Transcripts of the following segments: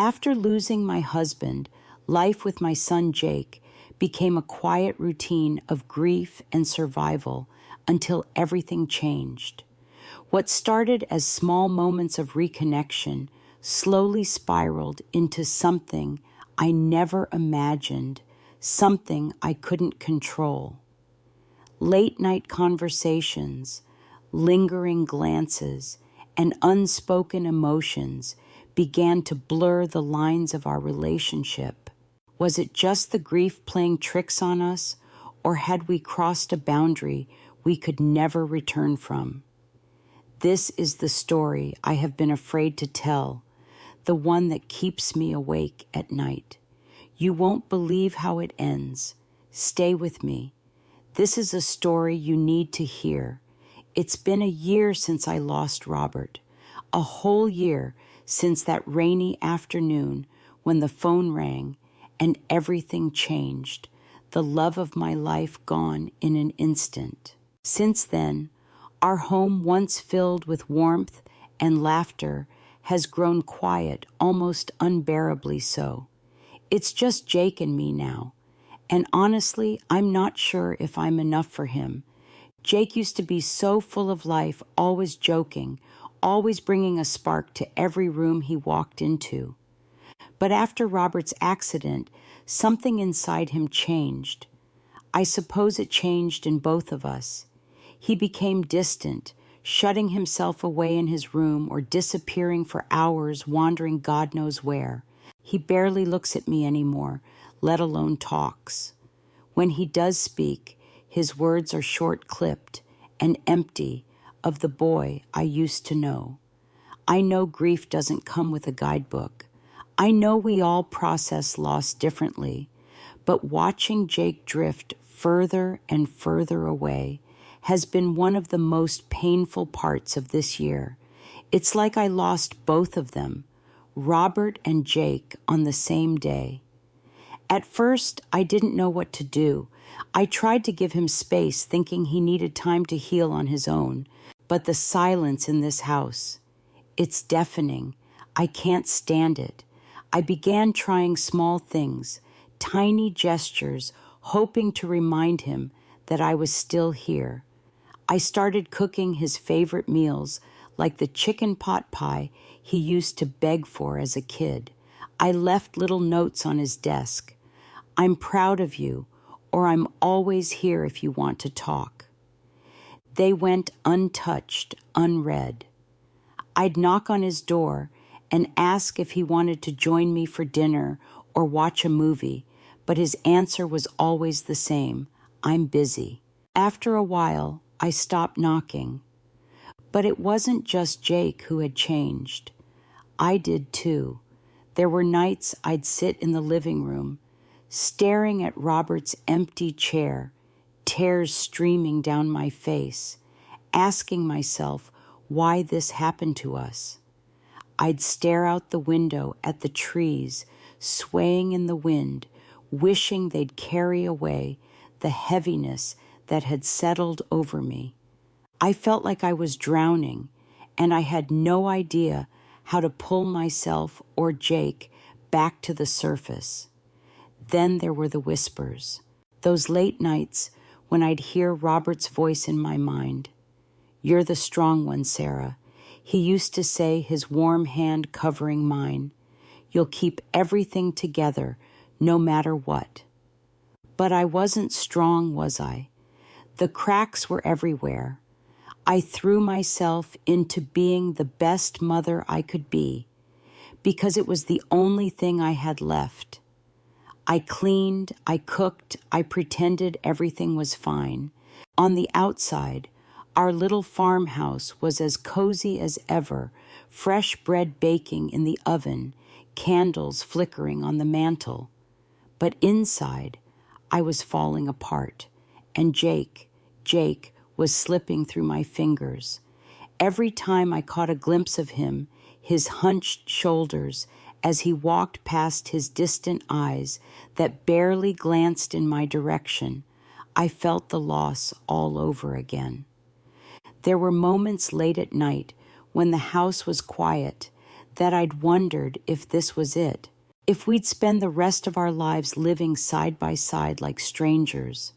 After losing my husband, life with my son Jake became a quiet routine of grief and survival until everything changed. What started as small moments of reconnection slowly spiraled into something I never imagined, something I couldn't control. Late-night conversations, lingering glances, and unspoken emotions began to blur the lines of our relationship. Was it just the grief playing tricks on us, or had we crossed a boundary we could never return from? This is the story I have been afraid to tell, the one that keeps me awake at night. You won't believe how it ends. Stay with me. This is a story you need to hear. It's been a year since I lost Robert, a whole year since that rainy afternoon when the phone rang and everything changed, the love of my life gone in an instant. Since then, our home, once filled with warmth and laughter, has grown quiet, almost unbearably so. It's just Jake and me now, and honestly, I'm not sure if I'm enough for him. Jake used to be so full of life, always joking, always bringing a spark to every room he walked into. But after Robert's accident, something inside him changed. I suppose it changed in both of us. He became distant, shutting himself away in his room or disappearing for hours, wandering God knows where. He barely looks at me anymore, let alone talks. When he does speak, his words are short-clipped and empty of the boy I used to know. I know grief doesn't come with a guidebook. I know we all process loss differently, but watching Jake drift further and further away has been one of the most painful parts of this year. It's like I lost both of them, Robert and Jake, on the same day. At first, I didn't know what to do. I tried to give him space, thinking he needed time to heal on his own. But the silence in this house, it's deafening. I can't stand it. I began trying small things, tiny gestures, hoping to remind him that I was still here. I started cooking his favorite meals, like the chicken pot pie he used to beg for as a kid. I left little notes on his desk. I'm proud of you, or I'm always here if you want to talk. They went untouched, unread. I'd knock on his door and ask if he wanted to join me for dinner or watch a movie, but his answer was always the same: I'm busy. After a while, I stopped knocking. But it wasn't just Jake who had changed. I did too. There were nights I'd sit in the living room, staring at Robert's empty chair, tears streaming down my face, asking myself why this happened to us. I'd stare out the window at the trees, swaying in the wind, wishing they'd carry away the heaviness that had settled over me. I felt like I was drowning, and I had no idea how to pull myself or Jake back to the surface. Then there were the whispers, those late nights when I'd hear Robert's voice in my mind. You're the strong one, Sarah. He used to say, his warm hand covering mine. You'll keep everything together, no matter what. But I wasn't strong, was I? The cracks were everywhere. I threw myself into being the best mother I could be, because it was the only thing I had left. I cleaned, I cooked, I pretended everything was fine. On the outside, our little farmhouse was as cozy as ever, fresh bread baking in the oven, candles flickering on the mantel. But inside, I was falling apart, and Jake was slipping through my fingers. Every time I caught a glimpse of him, his hunched shoulders, as he walked past his distant eyes that barely glanced in my direction, I felt the loss all over again. There were moments late at night when the house was quiet that I'd wondered if this was it, if we'd spend the rest of our lives living side by side like strangers.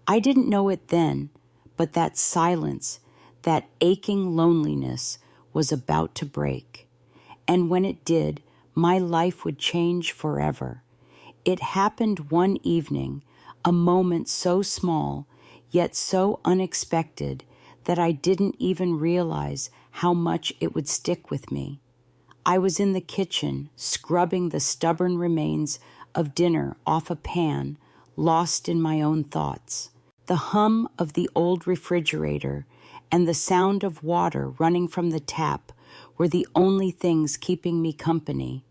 I didn't know it then, but that silence, that aching loneliness was about to break. And when it did, my life would change forever. It happened one evening, a moment so small, yet so unexpected that I didn't even realize how much it would stick with me. I was in the kitchen, scrubbing the stubborn remains of dinner off a pan, lost in my own thoughts. The hum of the old refrigerator and the sound of water running from the tap were the only things keeping me company.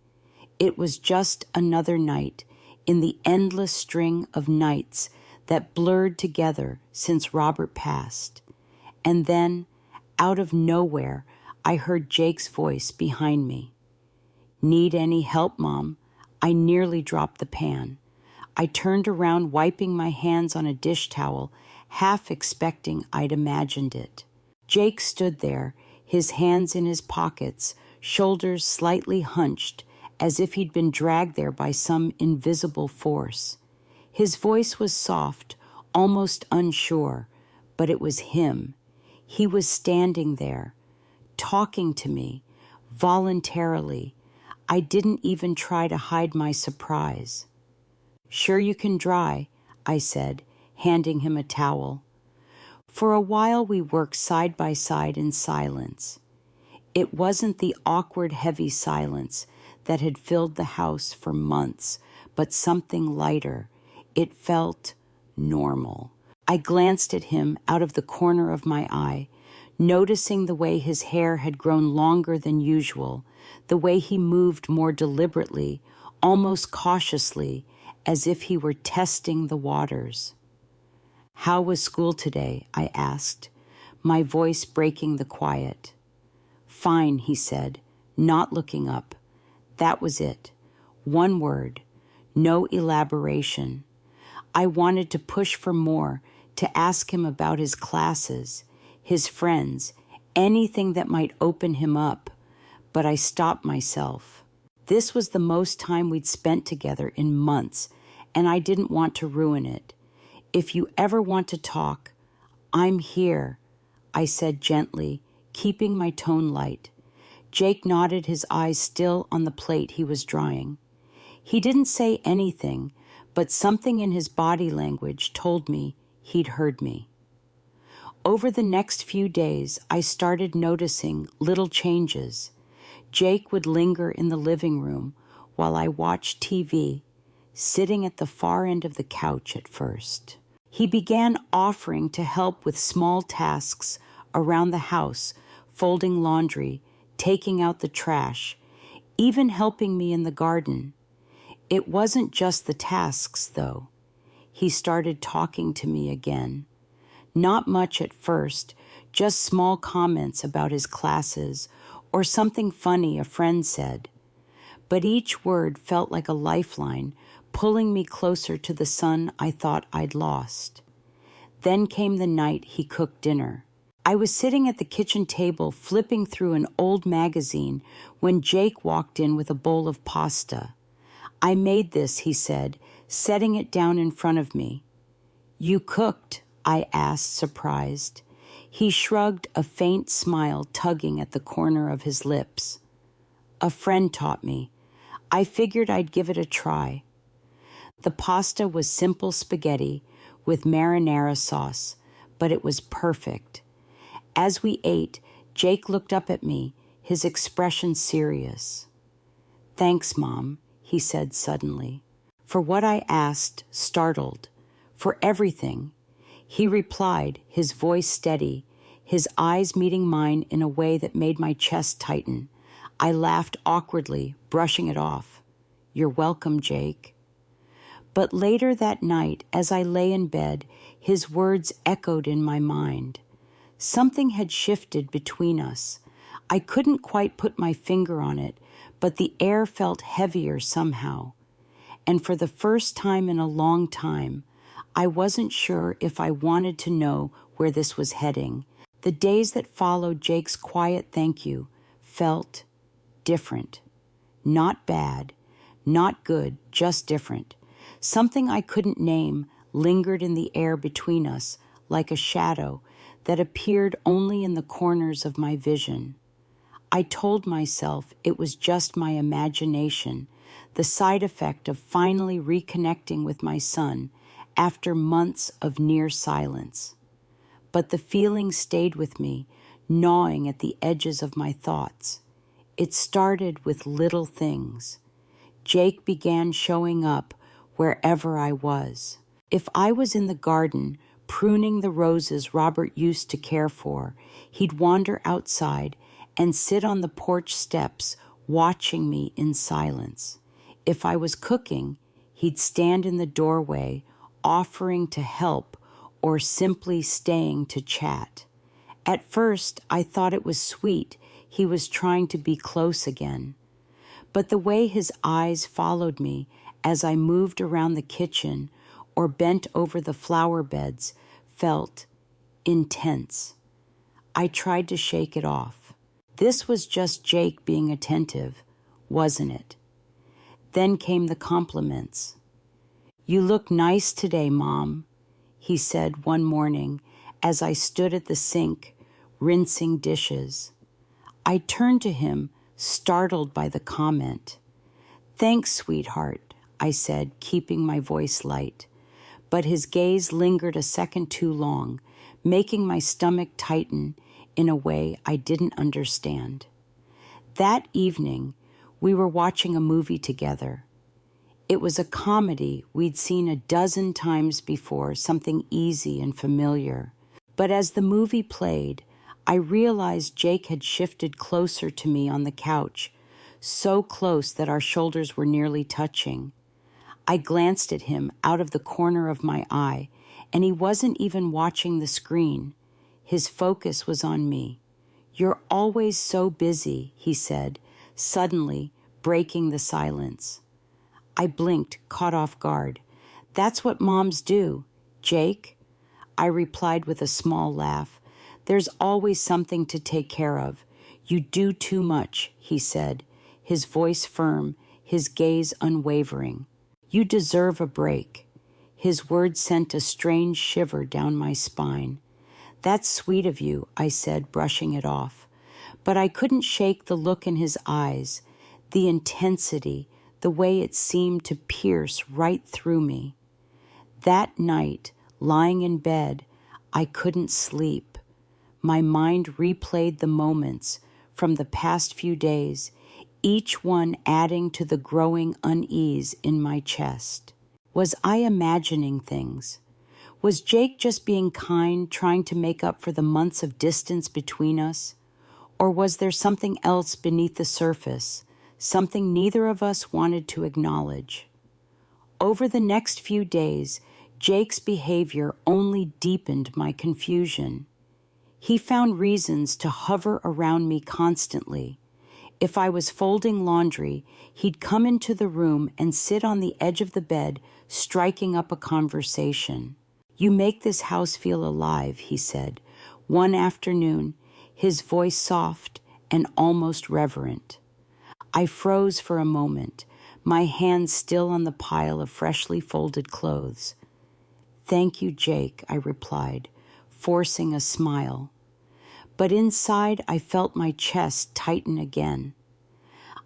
It was just another night in the endless string of nights that blurred together since Robert passed. And then, out of nowhere, I heard Jake's voice behind me. "Need any help, Mom?" I nearly dropped the pan. I turned around, wiping my hands on a dish towel, half expecting I'd imagined it. Jake stood there, his hands in his pockets, shoulders slightly hunched, as if he'd been dragged there by some invisible force. His voice was soft, almost unsure, but it was him. He was standing there, talking to me, voluntarily. I didn't even try to hide my surprise. "Sure you can dry," I said, handing him a towel. For a while we worked side by side in silence. It wasn't the awkward, heavy silence that had filled the house for months, but something lighter. It felt normal. I glanced at him out of the corner of my eye, noticing the way his hair had grown longer than usual, the way he moved more deliberately, almost cautiously, as if he were testing the waters. "How was school today?" I asked, my voice breaking the quiet. "Fine," he said, not looking up. That was it. One word. No elaboration. I wanted to push for more, to ask him about his classes, his friends, anything that might open him up, but I stopped myself. This was the most time we'd spent together in months, and I didn't want to ruin it. "If you ever want to talk, I'm here," I said gently, keeping my tone light. Jake nodded, his eyes still on the plate he was drying. He didn't say anything, but something in his body language told me he'd heard me. Over the next few days, I started noticing little changes. Jake would linger in the living room while I watched TV, sitting at the far end of the couch at first. He began offering to help with small tasks around the house, folding laundry, taking out the trash, even helping me in the garden. It wasn't just the tasks, though. He started talking to me again. Not much at first, just small comments about his classes or something funny a friend said. But each word felt like a lifeline, pulling me closer to the son I thought I'd lost. Then came the night he cooked dinner. I was sitting at the kitchen table flipping through an old magazine when Jake walked in with a bowl of pasta. "I made this," he said, setting it down in front of me. "You cooked?" I asked, surprised. He shrugged, a faint smile tugging at the corner of his lips. "A friend taught me. I figured I'd give it a try." The pasta was simple spaghetti with marinara sauce, but it was perfect. As we ate, Jake looked up at me, his expression serious. "Thanks, Mom," he said suddenly. For what I asked, startled. For everything. He replied, his voice steady, his eyes meeting mine in a way that made my chest tighten. I laughed awkwardly, brushing it off. "You're welcome, Jake." But later that night, as I lay in bed, his words echoed in my mind. Something had shifted between us. I couldn't quite put my finger on it, but the air felt heavier somehow. And for the first time in a long time, I wasn't sure if I wanted to know where this was heading. The days that followed Jake's quiet thank you felt different. Not bad, not good, just different. Something I couldn't name lingered in the air between us like a shadow that appeared only in the corners of my vision. I told myself it was just my imagination, the side effect of finally reconnecting with my son after months of near silence. But the feeling stayed with me, gnawing at the edges of my thoughts. It started with little things. Jake began showing up wherever I was. If I was in the garden pruning the roses Robert used to care for, he'd wander outside and sit on the porch steps watching me in silence. If I was cooking, he'd stand in the doorway offering to help or simply staying to chat. At first, I thought it was sweet he was trying to be close again. But the way his eyes followed me as I moved around the kitchen or bent over the flower beds felt intense. I tried to shake it off. This was just Jake being attentive, wasn't it? Then came the compliments. "You look nice today, Mom," he said one morning as I stood at the sink, rinsing dishes. I turned to him, startled by the comment. "Thanks, sweetheart," I said, keeping my voice light. But his gaze lingered a second too long, making my stomach tighten in a way I didn't understand. That evening, we were watching a movie together. It was a comedy we'd seen a dozen times before, something easy and familiar. But as the movie played, I realized Jake had shifted closer to me on the couch, so close that our shoulders were nearly touching. I glanced at him out of the corner of my eye, and he wasn't even watching the screen. His focus was on me. "You're always so busy," he said, suddenly breaking the silence. I blinked, caught off guard. "That's what moms do, Jake," I replied with a small laugh. "There's always something to take care of. You do too much," he said, his voice firm, his gaze unwavering. "You deserve a break." His words sent a strange shiver down my spine. "That's sweet of you," I said, brushing it off. But I couldn't shake the look in his eyes, the intensity, the way it seemed to pierce right through me. That night, lying in bed, I couldn't sleep. My mind replayed the moments from the past few days, each one adding to the growing unease in my chest. Was I imagining things? Was Jake just being kind, trying to make up for the months of distance between us? Or was there something else beneath the surface, something neither of us wanted to acknowledge? Over the next few days, Jake's behavior only deepened my confusion. He found reasons to hover around me constantly. If I was folding laundry, he'd come into the room and sit on the edge of the bed, striking up a conversation. "You make this house feel alive," he said. One afternoon, his voice soft and almost reverent. I froze for a moment, my hands still on the pile of freshly folded clothes. "Thank you, Jake," I replied, forcing a smile. But inside, I felt my chest tighten again.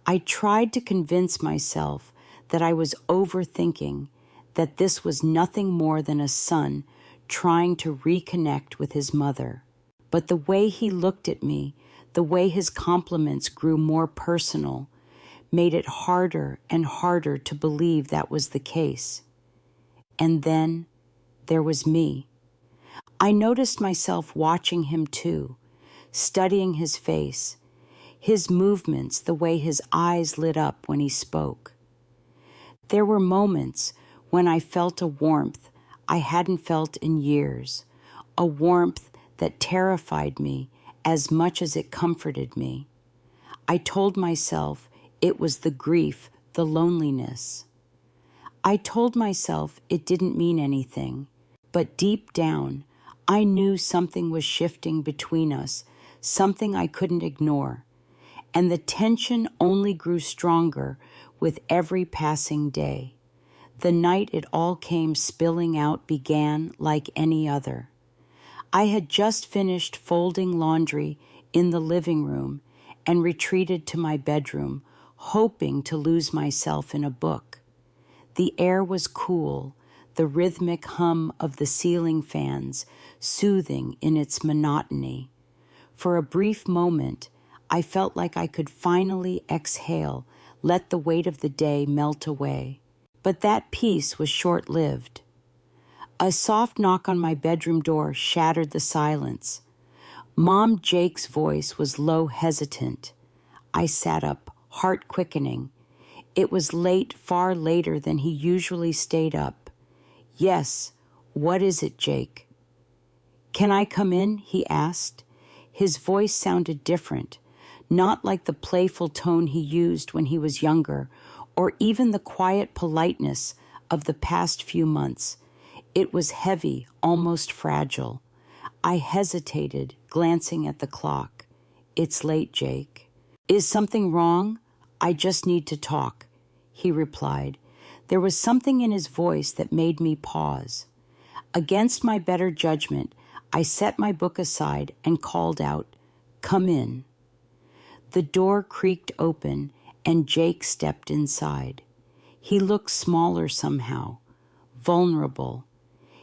I tried to convince myself that I was overthinking, that this was nothing more than a son trying to reconnect with his mother. But the way he looked at me, the way his compliments grew more personal, made it harder and harder to believe that was the case. And then there was me. I noticed myself watching him too, studying his face, his movements, the way his eyes lit up when he spoke. There were moments when I felt a warmth I hadn't felt in years, a warmth that terrified me as much as it comforted me. I told myself it was the grief, the loneliness. I told myself it didn't mean anything, but deep down, I knew something was shifting between us, something I couldn't ignore. and the tension only grew stronger with every passing day. The night it all came spilling out began like any other. I had just finished folding laundry in the living room and retreated to my bedroom, hoping to lose myself in a book. The air was cool, the rhythmic hum of the ceiling fans soothing in its monotony. For a brief moment, I felt like I could finally exhale, let the weight of the day melt away. But that peace was short-lived. A soft knock on my bedroom door shattered the silence. Mom Jake's voice was low, hesitant. I sat up, heart quickening. It was late, far later than he usually stayed up. "Yes, what is it, Jake?" "Can I come in?" he asked. His voice sounded different, not like the playful tone he used when he was younger, or even the quiet politeness of the past few months. It was heavy, almost fragile. I hesitated, glancing at the clock. "It's late, Jake." "Is something wrong? I just need to talk," he replied. There was something in his voice that made me pause. Against my better judgment, I set my book aside and called out, "Come in." The door creaked open, and Jake stepped inside. He looked smaller somehow, vulnerable.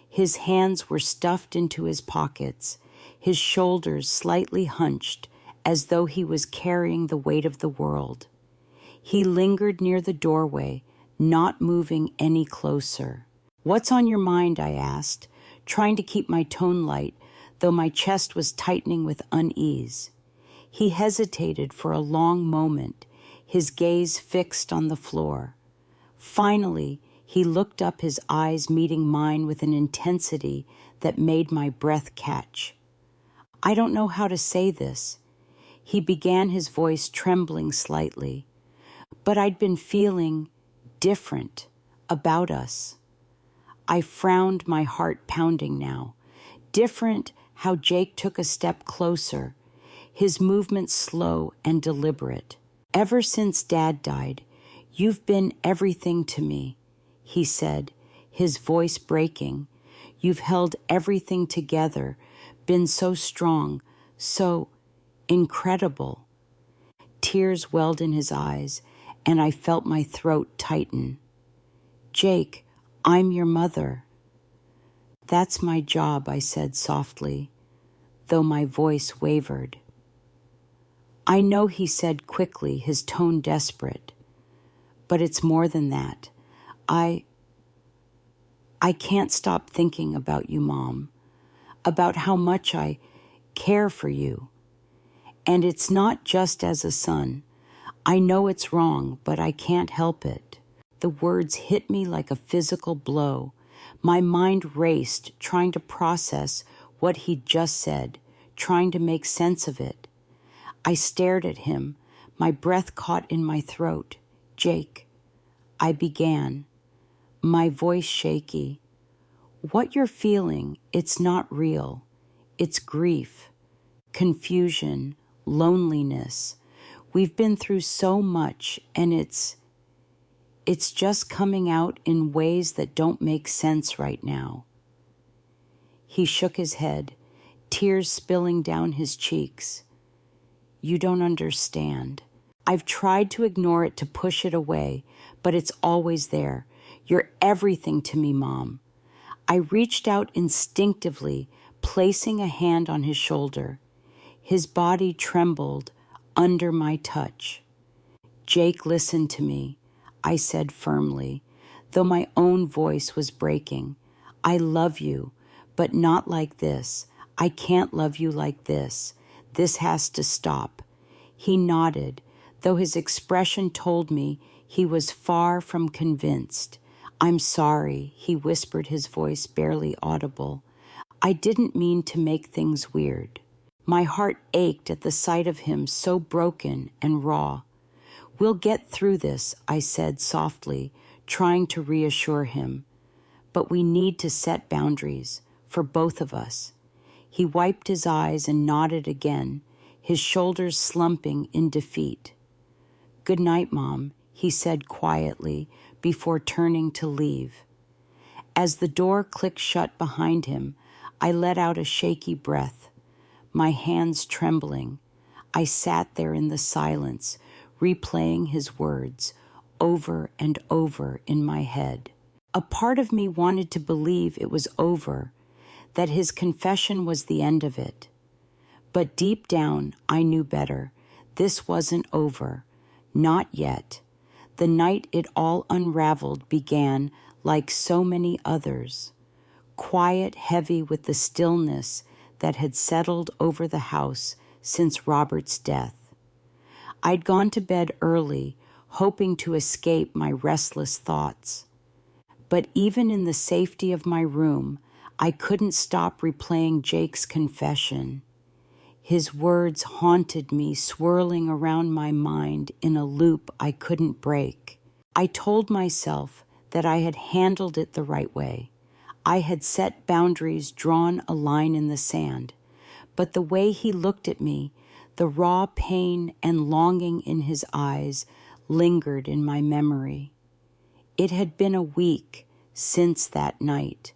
His hands were stuffed into his pockets, his shoulders slightly hunched, as though he was carrying the weight of the world. He lingered near the doorway, not moving any closer. "What's on your mind?" I asked, trying to keep my tone light, though my chest was tightening with unease. He hesitated for a long moment, his gaze fixed on the floor. Finally, he looked up, his eyes meeting mine with an intensity that made my breath catch. "I don't know how to say this." He began, his voice trembling slightly. "But I'd been feeling different about us." I frowned, my heart pounding now. Different how Jake took a step closer, his movements slow and deliberate. "Ever since Dad died, you've been everything to me," he said, his voice breaking. "You've held everything together, been so strong, so incredible." Tears welled in his eyes, and I felt my throat tighten. "Jake, I'm your mother." "That's my job," I said softly, though my voice wavered. "I know," he said quickly, his tone desperate. "But it's more than that. I can't stop thinking about you, Mom, about how much I care for you. And it's not just as a son. I know it's wrong, but I can't help it." The words hit me like a physical blow. My mind raced, trying to process what he'd just said, trying to make sense of it. I stared at him, my breath caught in my throat. "Jake," I began, my voice shaky. "What you're feeling, it's not real. It's grief, confusion, loneliness. We've been through so much, and it's just coming out in ways that don't make sense right now." He shook his head, tears spilling down his cheeks. "You don't understand. I've tried to ignore it, to push it away, but it's always there. You're everything to me, Mom." I reached out instinctively, placing a hand on his shoulder. His body trembled under my touch. "Jake, listen to me," I said firmly, though my own voice was breaking. "I love you, but not like this. I can't love you like this. This has to stop." He nodded, though his expression told me he was far from convinced. "I'm sorry," he whispered, his voice barely audible. "I didn't mean to make things weird." My heart ached at the sight of him, so broken and raw. "We'll get through this," I said softly, trying to reassure him. "But we need to set boundaries, for both of us." He wiped his eyes and nodded again, his shoulders slumping in defeat. "Good night, Mom," he said quietly before turning to leave. As the door clicked shut behind him, I let out a shaky breath, my hands trembling. I sat there in the silence, replaying his words over and over in my head. A part of me wanted to believe it was over, that his confession was the end of it. But deep down, I knew better. This wasn't over. Not yet. The night it all unraveled began like so many others, quiet, heavy with the stillness that had settled over the house since Robert's death. I'd gone to bed early, hoping to escape my restless thoughts. But even in the safety of my room, I couldn't stop replaying Jake's confession. His words haunted me, swirling around my mind in a loop I couldn't break. I told myself that I had handled it the right way. I had set boundaries, drawn a line in the sand. But the way he looked at me, the raw pain and longing in his eyes, lingered in my memory. It had been a week since that night,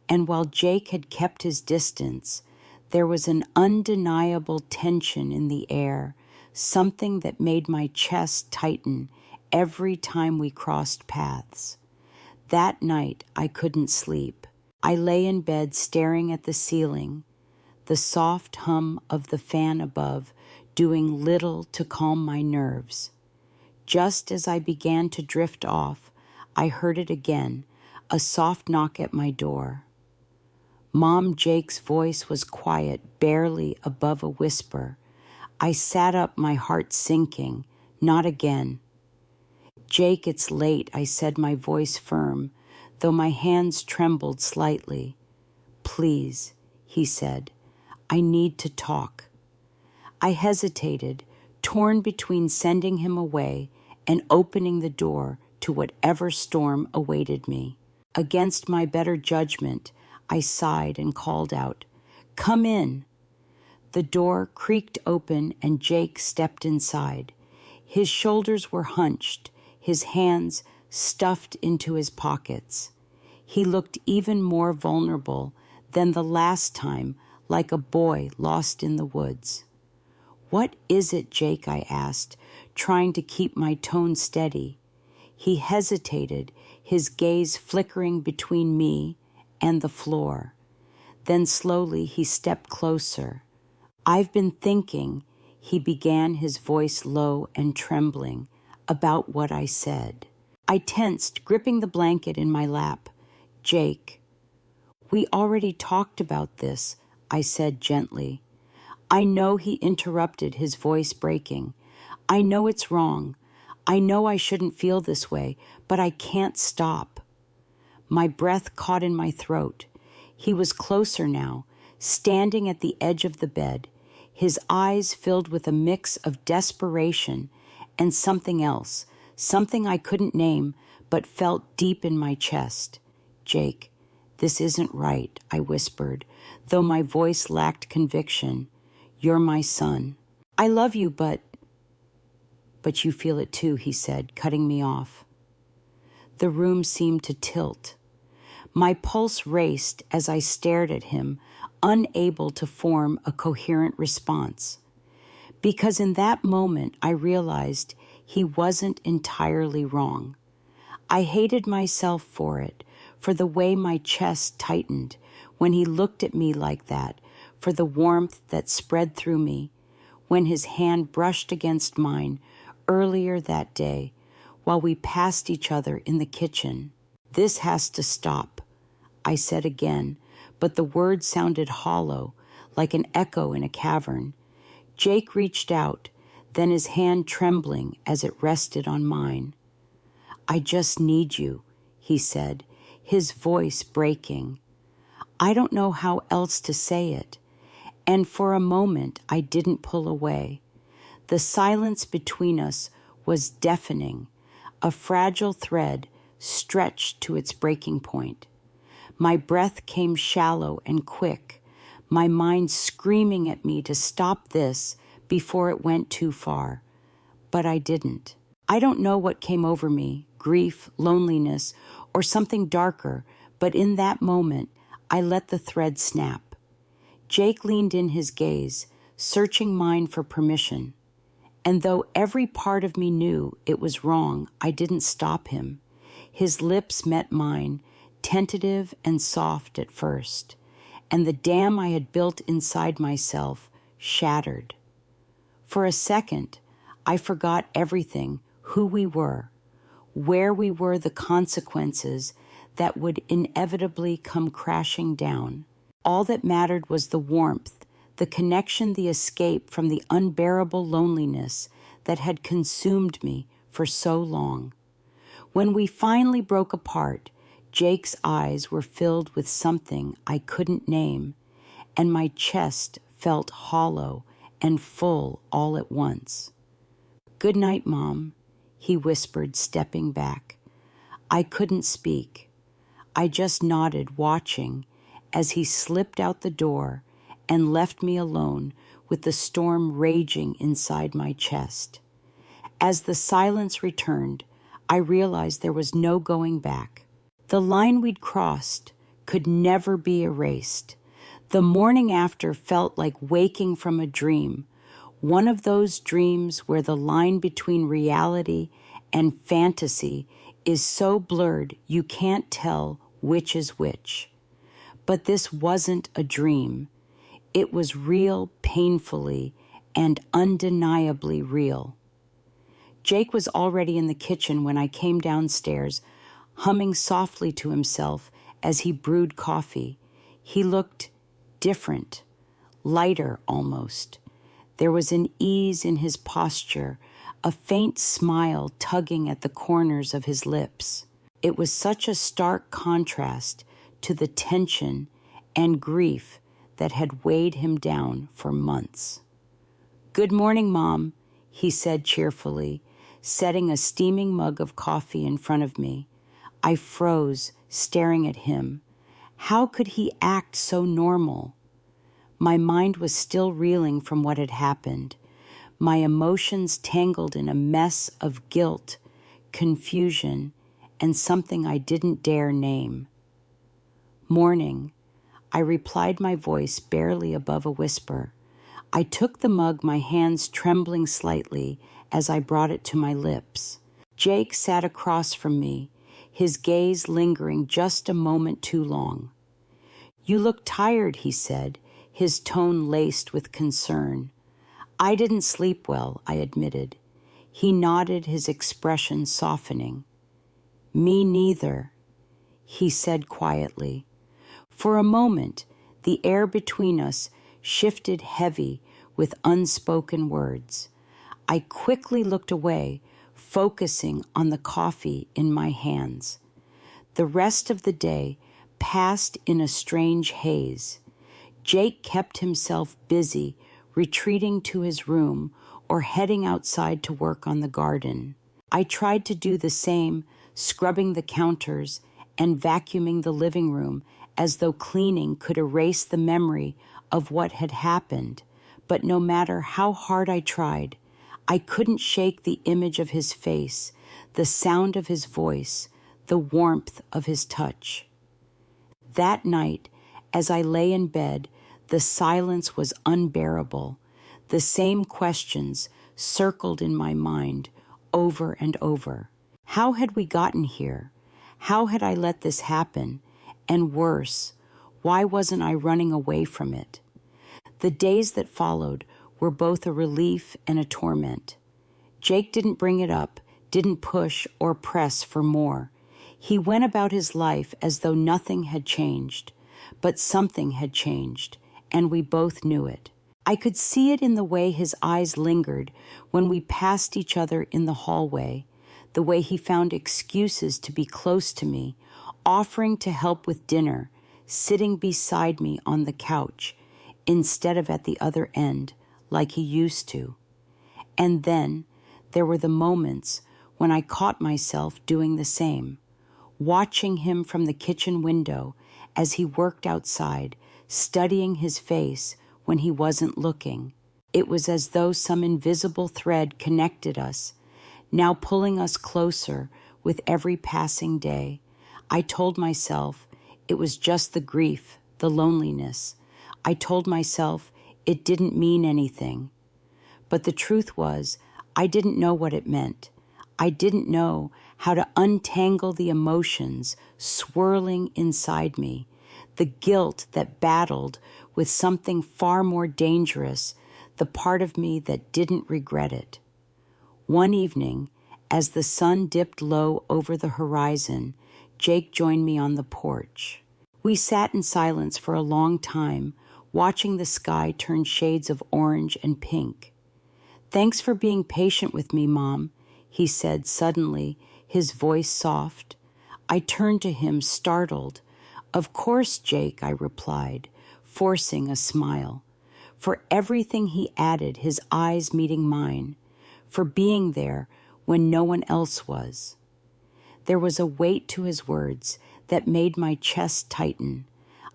and while Jake had kept his distance, there was an undeniable tension in the air, something that made my chest tighten every time we crossed paths. That night, I couldn't sleep. I lay in bed staring at the ceiling, the soft hum of the fan above doing little to calm my nerves. Just as I began to drift off, I heard it again, a soft knock at my door. Mom Jake's voice was quiet, barely above a whisper. I sat up, my heart sinking. Not again. "Jake, it's late," I said, my voice firm, though my hands trembled slightly. "Please," he said, "I need to talk." I hesitated, torn between sending him away and opening the door to whatever storm awaited me. Against my better judgment, I sighed and called out, "Come in." The door creaked open and Jake stepped inside. His shoulders were hunched, his hands stuffed into his pockets. He looked even more vulnerable than the last time, like a boy lost in the woods. "What is it, Jake?" I asked, trying to keep my tone steady. He hesitated, his gaze flickering between me and the floor. Then slowly he stepped closer. "I've been thinking," he began, his voice low and trembling, "about what I said." I tensed, gripping the blanket in my lap. "Jake, we already talked about this," I said gently. "I know," he interrupted, his voice breaking. "I know it's wrong. I know I shouldn't feel this way, but I can't stop." My breath caught in my throat. He was closer now, standing at the edge of the bed, his eyes filled with a mix of desperation and something else, something I couldn't name but felt deep in my chest. "Jake, this isn't right," I whispered, though my voice lacked conviction. "You're my son. I love you, but you feel it too," he said, cutting me off. The room seemed to tilt. My pulse raced as I stared at him, unable to form a coherent response. Because in that moment I realized he wasn't entirely wrong. I hated myself for it, for the way my chest tightened when he looked at me like that, for the warmth that spread through me, when his hand brushed against mine earlier that day while we passed each other in the kitchen. "This has to stop," I said again, but the words sounded hollow, like an echo in a cavern. Jake reached out, then his hand trembling as it rested on mine. "I just need you," he said, his voice breaking. I don't know how else to say it, and for a moment I didn't pull away. The silence between us was deafening, a fragile thread stretched to its breaking point. My breath came shallow and quick, my mind screaming at me to stop this before it went too far. But I didn't. I don't know what came over me, grief, loneliness, or something darker, but in that moment, I let the thread snap. Jake leaned in his gaze, searching mine for permission. And though every part of me knew it was wrong, I didn't stop him. His lips met mine, tentative and soft at first, and the dam I had built inside myself shattered. For a second, I forgot everything, who we were, where we were, the consequences that would inevitably come crashing down. All that mattered was the warmth, the connection, the escape from the unbearable loneliness that had consumed me for so long. When we finally broke apart, Jake's eyes were filled with something I couldn't name, and my chest felt hollow and full all at once. "Good night, Mom," he whispered, stepping back. I couldn't speak. I just nodded, watching as he slipped out the door and left me alone with the storm raging inside my chest. As the silence returned, I realized there was no going back. The line we'd crossed could never be erased. The morning after felt like waking from a dream, one of those dreams where the line between reality and fantasy is so blurred you can't tell which is which. But this wasn't a dream. It was real, painfully and undeniably real. Jake was already in the kitchen when I came downstairs, humming softly to himself as he brewed coffee. He looked different, lighter almost. There was an ease in his posture, a faint smile tugging at the corners of his lips. It was such a stark contrast to the tension and grief that had weighed him down for months. "Good morning, Mom," he said cheerfully, setting a steaming mug of coffee in front of me. I froze, staring at him. How could he act so normal? My mind was still reeling from what had happened, my emotions tangled in a mess of guilt, confusion, and something I didn't dare name. "Morning," I replied, my voice barely above a whisper. I took the mug, my hands trembling slightly as I brought it to my lips. Jake sat across from me, his gaze lingering just a moment too long. "You look tired," he said, his tone laced with concern. "I didn't sleep well," I admitted. He nodded, his expression softening. "Me neither," he said quietly. For a moment, the air between us shifted heavy with unspoken words. I quickly looked away, focusing on the coffee in my hands. The rest of the day passed in a strange haze. Jake kept himself busy, retreating to his room or heading outside to work on the garden. I tried to do the same, scrubbing the counters and vacuuming the living room as though cleaning could erase the memory of what had happened. But no matter how hard I tried, I couldn't shake the image of his face, the sound of his voice, the warmth of his touch. That night, as I lay in bed, the silence was unbearable. The same questions circled in my mind over and over. How had we gotten here? How had I let this happen? And worse, why wasn't I running away from it? The days that followed were both a relief and a torment. Jake didn't bring it up, didn't push or press for more. He went about his life as though nothing had changed, but something had changed, and we both knew it. I could see it in the way his eyes lingered when we passed each other in the hallway, the way he found excuses to be close to me, offering to help with dinner, sitting beside me on the couch, instead of at the other end, like he used to. And then there were the moments when I caught myself doing the same, watching him from the kitchen window as he worked outside, studying his face when he wasn't looking. It was as though some invisible thread connected us, now pulling us closer with every passing day. I told myself it was just the grief, the loneliness. I told myself it didn't mean anything. But the truth was, I didn't know what it meant. I didn't know how to untangle the emotions swirling inside me, the guilt that battled with something far more dangerous, the part of me that didn't regret it. One evening, as the sun dipped low over the horizon, Jake joined me on the porch. We sat in silence for a long time, watching the sky turn shades of orange and pink. "Thanks for being patient with me, Mom," he said suddenly, his voice soft. I turned to him, startled. "Of course, Jake," I replied, forcing a smile. For everything he added, his eyes meeting mine, for being there when no one else was. There was a weight to his words that made my chest tighten.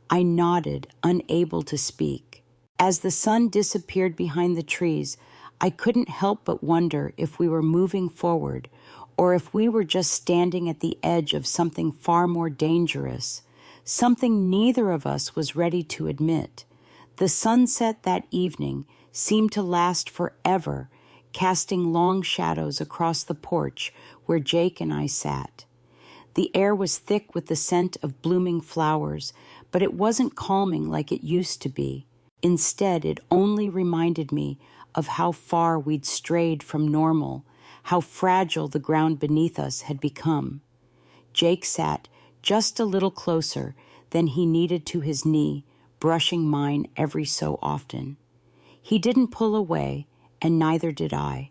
I nodded, unable to speak. As the sun disappeared behind the trees, I couldn't help but wonder if we were moving forward or if we were just standing at the edge of something far more dangerous, something neither of us was ready to admit. The sunset that evening seemed to last forever, casting long shadows across the porch where Jake and I sat. The air was thick with the scent of blooming flowers, but it wasn't calming like it used to be. Instead, it only reminded me of how far we'd strayed from normal, how fragile the ground beneath us had become. Jake sat just a little closer than he needed to his knee, brushing mine every so often. He didn't pull away, and neither did I.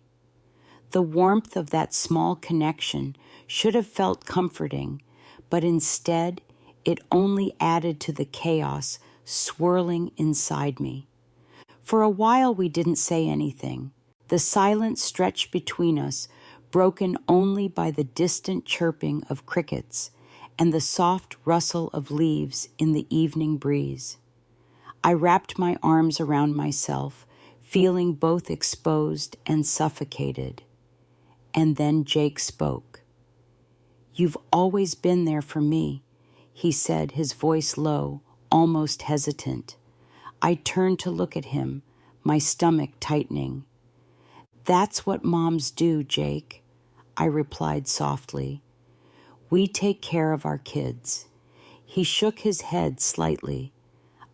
The warmth of that small connection should have felt comforting, but instead it only added to the chaos swirling inside me. For a while we didn't say anything. The silence stretched between us, broken only by the distant chirping of crickets and the soft rustle of leaves in the evening breeze. I wrapped my arms around myself, feeling both exposed and suffocated. And then Jake spoke. "You've always been there for me," he said, his voice low, almost hesitant. I turned to look at him, my stomach tightening. "That's what moms do, Jake," I replied softly. "We take care of our kids." He shook his head slightly,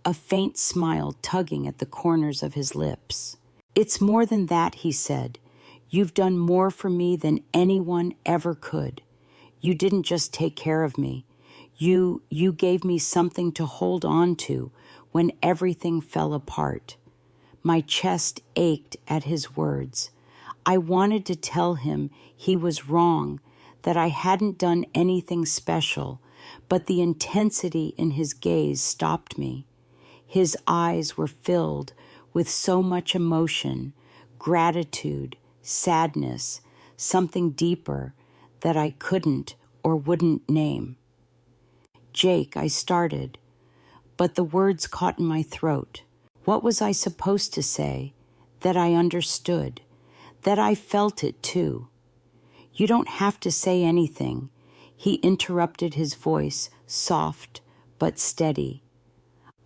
a faint smile tugging at the corners of his lips. "It's more than that," he said. "You've done more for me than anyone ever could. You didn't just take care of me. You gave me something to hold on to when everything fell apart." My chest ached at his words. I wanted to tell him he was wrong, that I hadn't done anything special, but the intensity in his gaze stopped me. His eyes were filled with so much emotion, gratitude, sadness, something deeper that I couldn't or wouldn't name. "Jake," I started, but the words caught in my throat. What was I supposed to say? That I understood, that I felt it too. "You don't have to say anything," he interrupted, his voice soft but steady.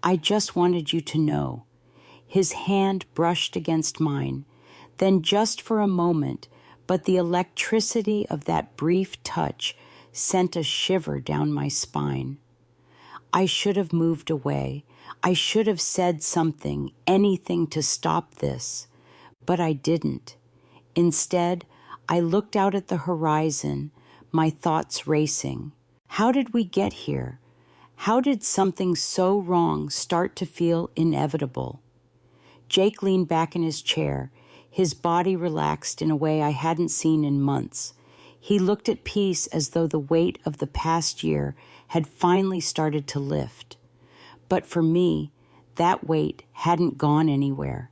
"I just wanted you to know." His hand brushed against mine, then just for a moment, but the electricity of that brief touch sent a shiver down my spine. I should have moved away. I should have said something, anything to stop this, but I didn't. Instead, I looked out at the horizon, my thoughts racing. How did we get here? How did something so wrong start to feel inevitable? Jake leaned back in his chair, his body relaxed in a way I hadn't seen in months. He looked at peace as though the weight of the past year had finally started to lift. But for me, that weight hadn't gone anywhere.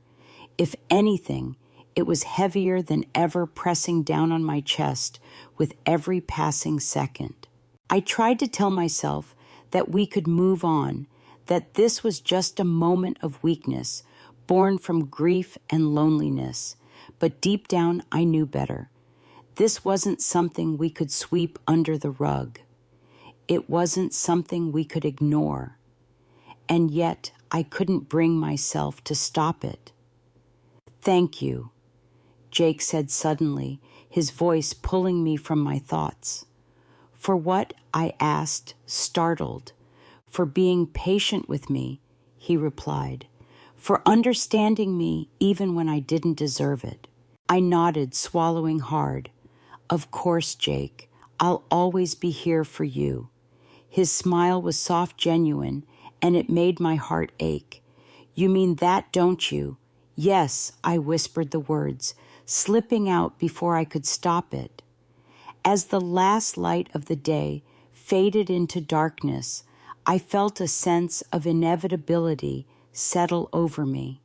If anything, it was heavier than ever, pressing down on my chest with every passing second. I tried to tell myself that we could move on, that this was just a moment of weakness, born from grief and loneliness, but deep down I knew better. This wasn't something we could sweep under the rug. It wasn't something we could ignore. And yet I couldn't bring myself to stop it. "Thank you," Jake said suddenly, his voice pulling me from my thoughts. "For what?" I asked, startled. "For being patient with me," he replied. "For understanding me even when I didn't deserve it." I nodded, swallowing hard. "Of course, Jake. I'll always be here for you." His smile was soft, genuine, and it made my heart ache. "You mean that, don't you?" "Yes," I whispered the words, slipping out before I could stop it. As the last light of the day faded into darkness, I felt a sense of inevitability settle over me.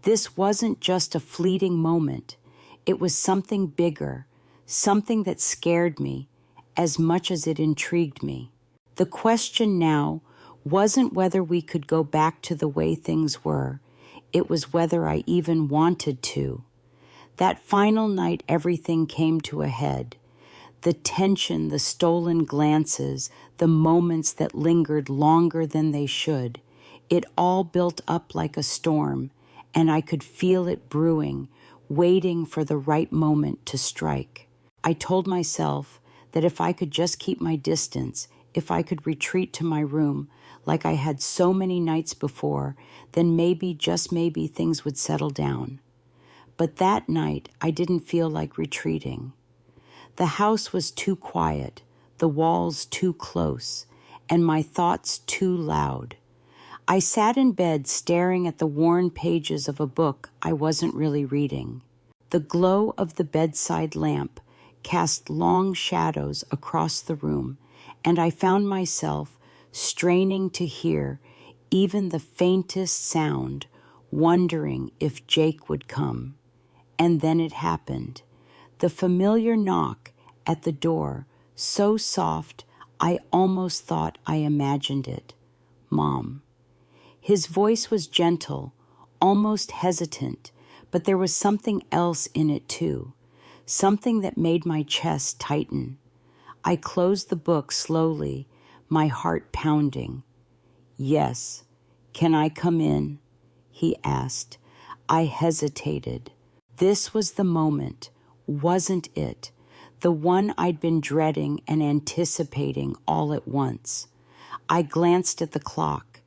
This wasn't just a fleeting moment. It was something bigger, something that scared me as much as it intrigued me. The question now wasn't whether we could go back to the way things were. It was whether I even wanted to. That final night, everything came to a head. The tension, the stolen glances, the moments that lingered longer than they should. It all built up like a storm, and I could feel it brewing, waiting for the right moment to strike. I told myself that if I could just keep my distance, if I could retreat to my room like I had so many nights before, then maybe, just maybe, things would settle down. But that night, I didn't feel like retreating. The house was too quiet, the walls too close, and my thoughts too loud. I sat in bed staring at the worn pages of a book I wasn't really reading. The glow of the bedside lamp cast long shadows across the room, and I found myself straining to hear even the faintest sound, wondering if Jake would come. And then it happened. The familiar knock at the door, so soft I almost thought I imagined it. "Mom." His voice was gentle, almost hesitant, but there was something else in it too, something that made my chest tighten. I closed the book slowly, my heart pounding. "Yes. Can I come in?" he asked. I hesitated. This was the moment, wasn't it? The one I'd been dreading and anticipating all at once. I glanced at the clock.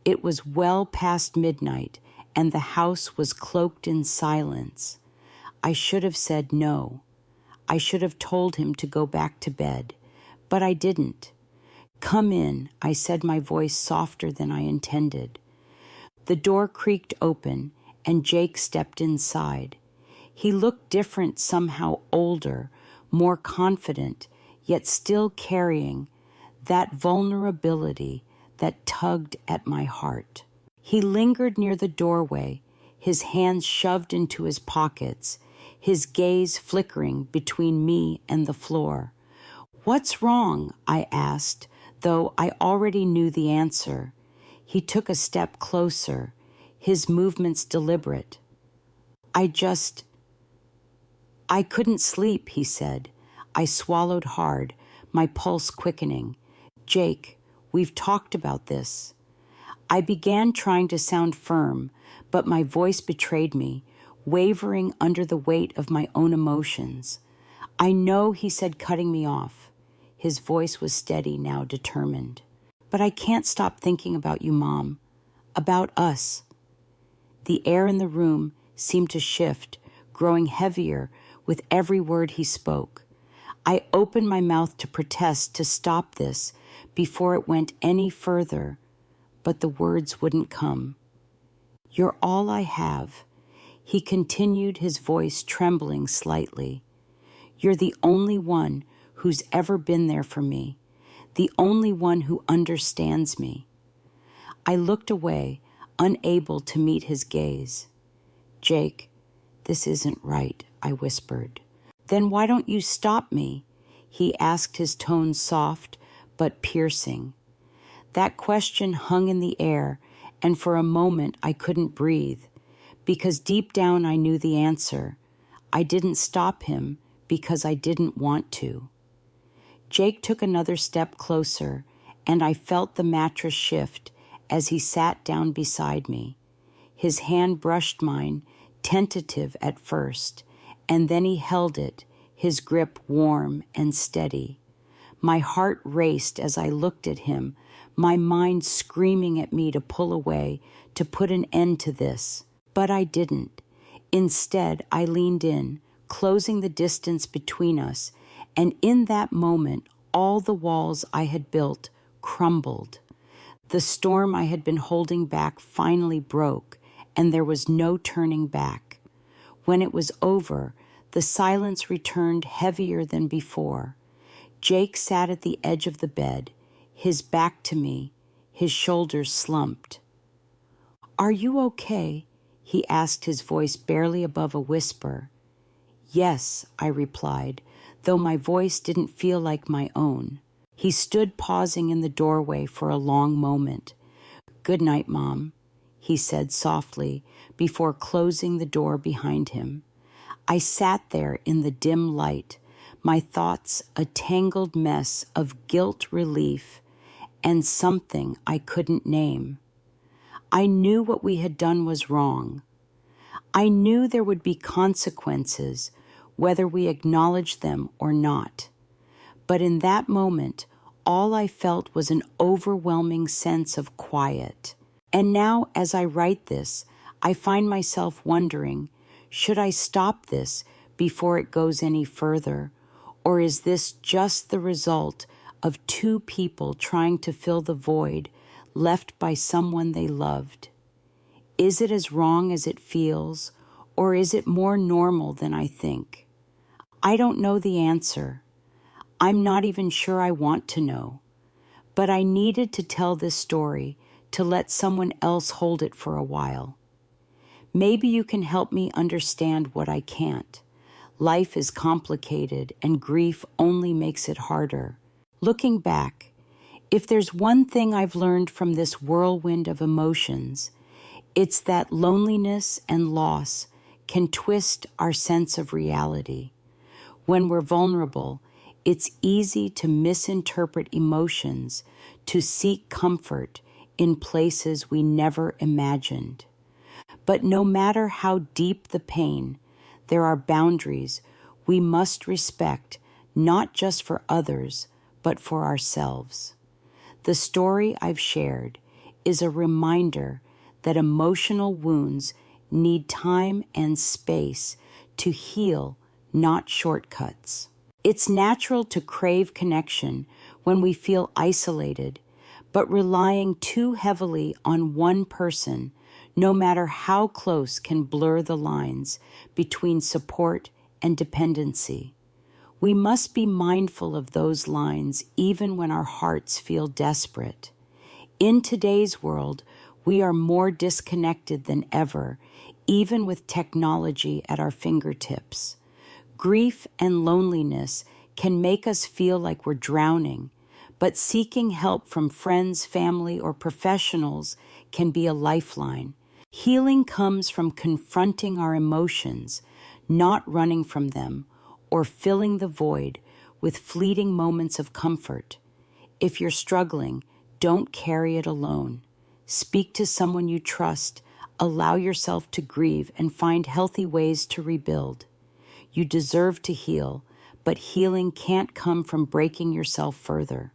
It was well past midnight, and the house was cloaked in silence. I should have said no. I should have told him to go back to bed, but I didn't. "Come in," I said, my voice softer than I intended. The door creaked open, and Jake stepped inside. He looked different, somehow older, more confident, yet still carrying that vulnerability that tugged at my heart. He lingered near the doorway, his hands shoved into his pockets, his gaze flickering between me and the floor. "What's wrong?" I asked, though I already knew the answer. He took a step closer, his movements deliberate. I couldn't sleep," he said. I swallowed hard, my pulse quickening. "Jake, we've talked about this." I began trying to sound firm, but my voice betrayed me, wavering under the weight of my own emotions. "I know," he said, cutting me off. His voice was steady, now determined. "But I can't stop thinking about you, Mom. About us." The air in the room seemed to shift, growing heavier with every word he spoke. I opened my mouth to protest, to stop this before it went any further, but the words wouldn't come. "You're all I have," he continued, his voice trembling slightly. "You're the only one who's ever been there for me, the only one who understands me." I looked away, unable to meet his gaze. "Jake, this isn't right," I whispered. "Then why don't you stop me?" he asked, his tone soft but piercing. That question hung in the air, and for a moment I couldn't breathe. because deep down I knew the answer. I didn't stop him because I didn't want to. Jake took another step closer, and I felt the mattress shift as he sat down beside me. His hand brushed mine, tentative at first, and then he held it, his grip warm and steady. My heart raced as I looked at him, my mind screaming at me to pull away, to put an end to this. But I didn't. Instead, I leaned in, closing the distance between us, and in that moment, all the walls I had built crumbled. The storm I had been holding back finally broke, and there was no turning back. When it was over, the silence returned heavier than before. Jake sat at the edge of the bed, his back to me, his shoulders slumped. "Are you okay?" he asked, his voice barely above a whisper. "Yes," I replied, though my voice didn't feel like my own. He stood pausing in the doorway for a long moment. "Good night, Mom," he said softly before closing the door behind him. I sat there in the dim light, my thoughts a tangled mess of guilt, relief, and something I couldn't name. I knew what we had done was wrong. I knew there would be consequences, whether we acknowledged them or not. But in that moment, all I felt was an overwhelming sense of quiet. And now, as I write this, I find myself wondering, should I stop this before it goes any further? Or is this just the result of two people trying to fill the void left by someone they loved? Is it as wrong as it feels, or is it more normal than I think? I don't know the answer. I'm not even sure I want to know. But I needed to tell this story to let someone else hold it for a while. Maybe you can help me understand what I can't. Life is complicated, and grief only makes it harder. Looking back, if there's one thing I've learned from this whirlwind of emotions, it's that loneliness and loss can twist our sense of reality. When we're vulnerable, it's easy to misinterpret emotions, to seek comfort in places we never imagined. But no matter how deep the pain, there are boundaries we must respect, not just for others, but for ourselves. The story I've shared is a reminder that emotional wounds need time and space to heal, not shortcuts. It's natural to crave connection when we feel isolated, but relying too heavily on one person, no matter how close, can blur the lines between support and dependency. We must be mindful of those lines even when our hearts feel desperate. In today's world, we are more disconnected than ever, even with technology at our fingertips. Grief and loneliness can make us feel like we're drowning, but seeking help from friends, family, or professionals can be a lifeline. Healing comes from confronting our emotions, not running from them, or filling the void with fleeting moments of comfort. If you're struggling, don't carry it alone. Speak to someone you trust, allow yourself to grieve, and find healthy ways to rebuild. You deserve to heal, but healing can't come from breaking yourself further.